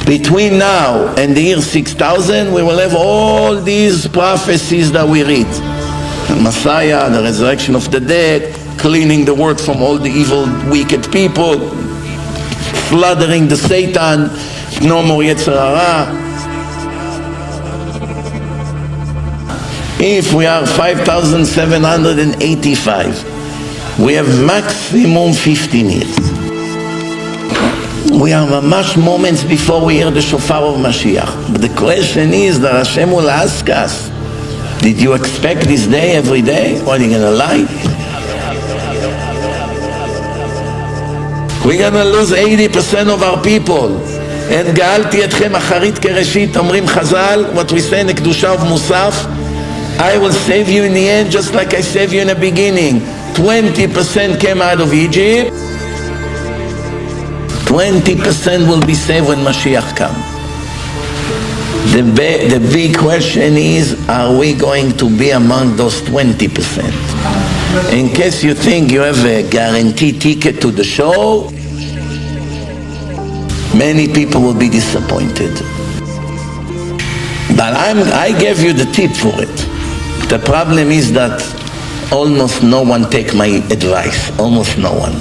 Between now and the year 6000, we will have all these prophecies that we read. The Messiah, the resurrection of the dead, cleaning the world from all the evil, wicked people, slaughtering the Satan, no more Yetzer Hara. If we are 5,785, we have maximum 15 years. We are mamash moments before we hear the shofar of Mashiach. But the question is that Hashem will ask us, did you expect this day every day? Or are you going to lie? We're going to lose 80% of our people. And גאלתי אתכם אחרית כראשית, אומרים חז"ל, what we say in the Kedusha of Musaf, I will save you in the end just like I saved you in the beginning. 20% came out of Egypt. 20% will be saved when Mashiach comes. The big question is, are we going to be among those 20%? In case you think you have a guaranteed ticket to the show, many people will be disappointed. But I gave you the tip for it. The problem is that almost no one take my advice, almost no one.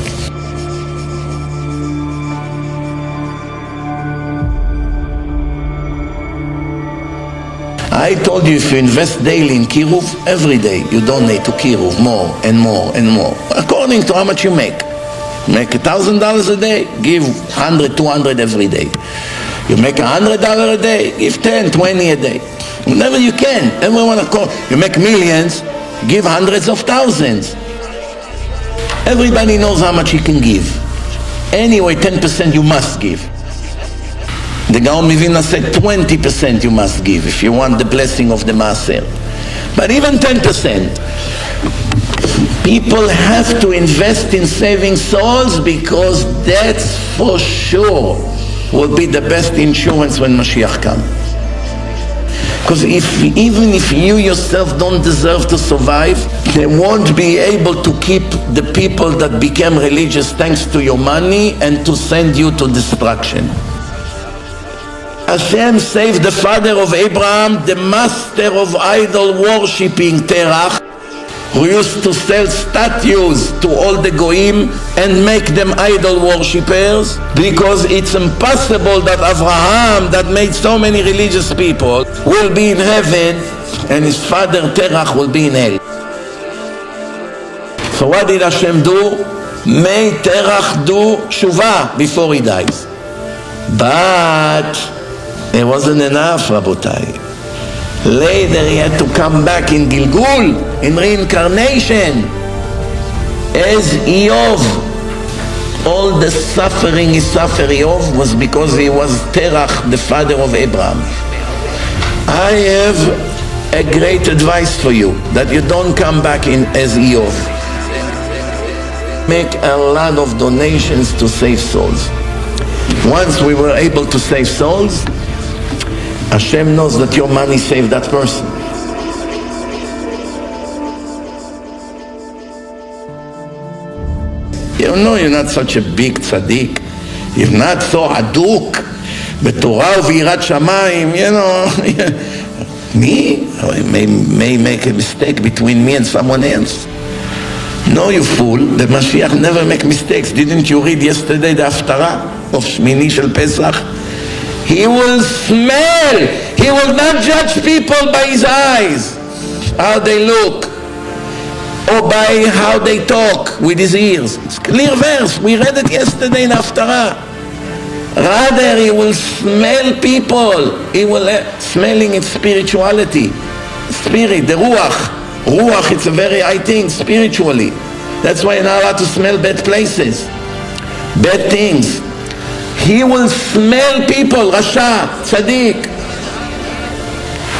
I told you if you invest daily in Kiruv, every day you donate to Kiruv more and more and more, according to how much you make. Make $1,000 a day, give 100, 200 every day. You make $100 a day, give 10, 20 a day. Whenever you can, everyone call. You make millions, give hundreds of thousands. Everybody knows how much he can give. Anyway, 10% you must give. The Gaon Mivina said 20% you must give if you want the blessing of the Maaser. But even 10%, people have to invest in saving souls because that's for sure will be the best insurance when Mashiach comes. Because even if you yourself don't deserve to survive, they won't be able to keep the people that became religious thanks to your money and to send you to destruction. Hashem saved the father of Abraham, the master of idol worshipping, Terach, who used to sell statues to all the goyim and make them idol worshippers, because it's impossible that Abraham, that made so many religious people, will be in heaven and his father Terach will be in hell. So what did Hashem do? Made Terach do shuvah before he dies. But it wasn't enough, Rabotai. Later he had to come back in Gilgul, in reincarnation, as Eov. All the suffering he suffered, Eov, was because he was Terach, the father of Abraham. I have a great advice for you, that you don't come back in as Eov. Make a lot of donations to save souls. Once we were able to save souls, Hashem knows that your money saved that person. You know you're not such a big tzaddik. You're not so aduk. B'torah u'v'irat shamayim, you know. Me? I may make a mistake between me and someone else. No, you fool. The Mashiach never make mistakes. Didn't you read yesterday the Haftarah of Shmini Shel Pesach? He will smell. He will not judge people by his eyes, how they look, or by how they talk with his ears. It's a clear verse. We read it yesterday in Haftarah. Rather, he will smell people. He will smelling its spirituality. Spirit, the Ruach. Ruach, it's a very high thing spiritually. That's why you're not allowed to smell bad places, bad things. He will smell people, Rasha, Tzaddik.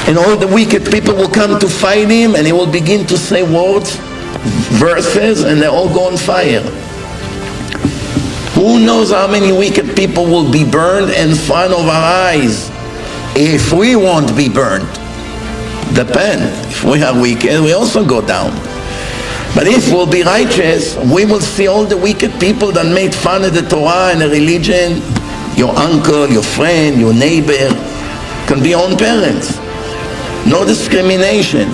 And all the wicked people will come to fight him, and he will begin to say words, verses, and they all go on fire. Who knows how many wicked people will be burned in front of our eyes if we won't be burned? Depend. If we are wicked, we also go down. But if we'll be righteous, we will see all the wicked people that made fun of the Torah and the religion your uncle, your friend, your neighbor, can be your own parents. No discrimination.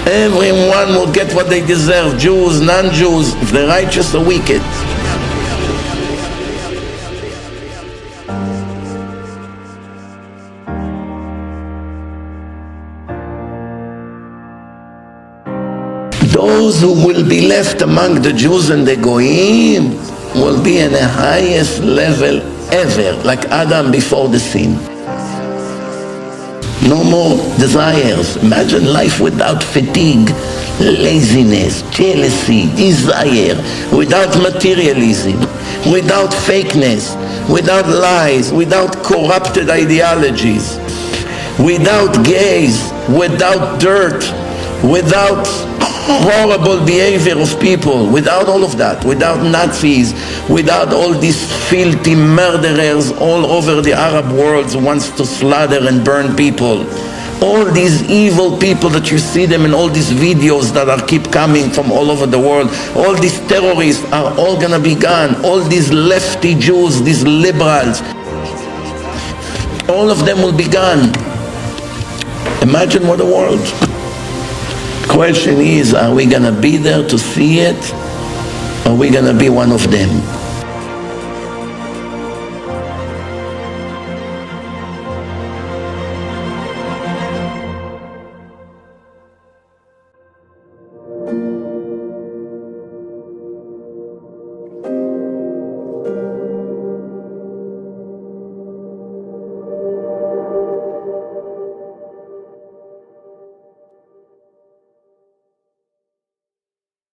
Everyone will get what they deserve, Jews, non-Jews, if they're righteous or wicked. Those who will be left among the Jews and the Goyim will be in the highest level ever, like Adam before the sin. No more desires. Imagine life without fatigue, laziness, jealousy, desire, without materialism, without fakeness, without lies, without corrupted ideologies, without gays, without dirt, without horrible behavior of people, without all of that, without Nazis, without all these filthy murderers all over the Arab world who wants to slaughter and burn people. All these evil people that you see them in all these videos that are keep coming from all over the world, all these terrorists are all gonna be gone. All these lefty Jews, these liberals, all of them will be gone. Imagine what a world. Question is, are we gonna be there to see it? Or are we gonna be one of them?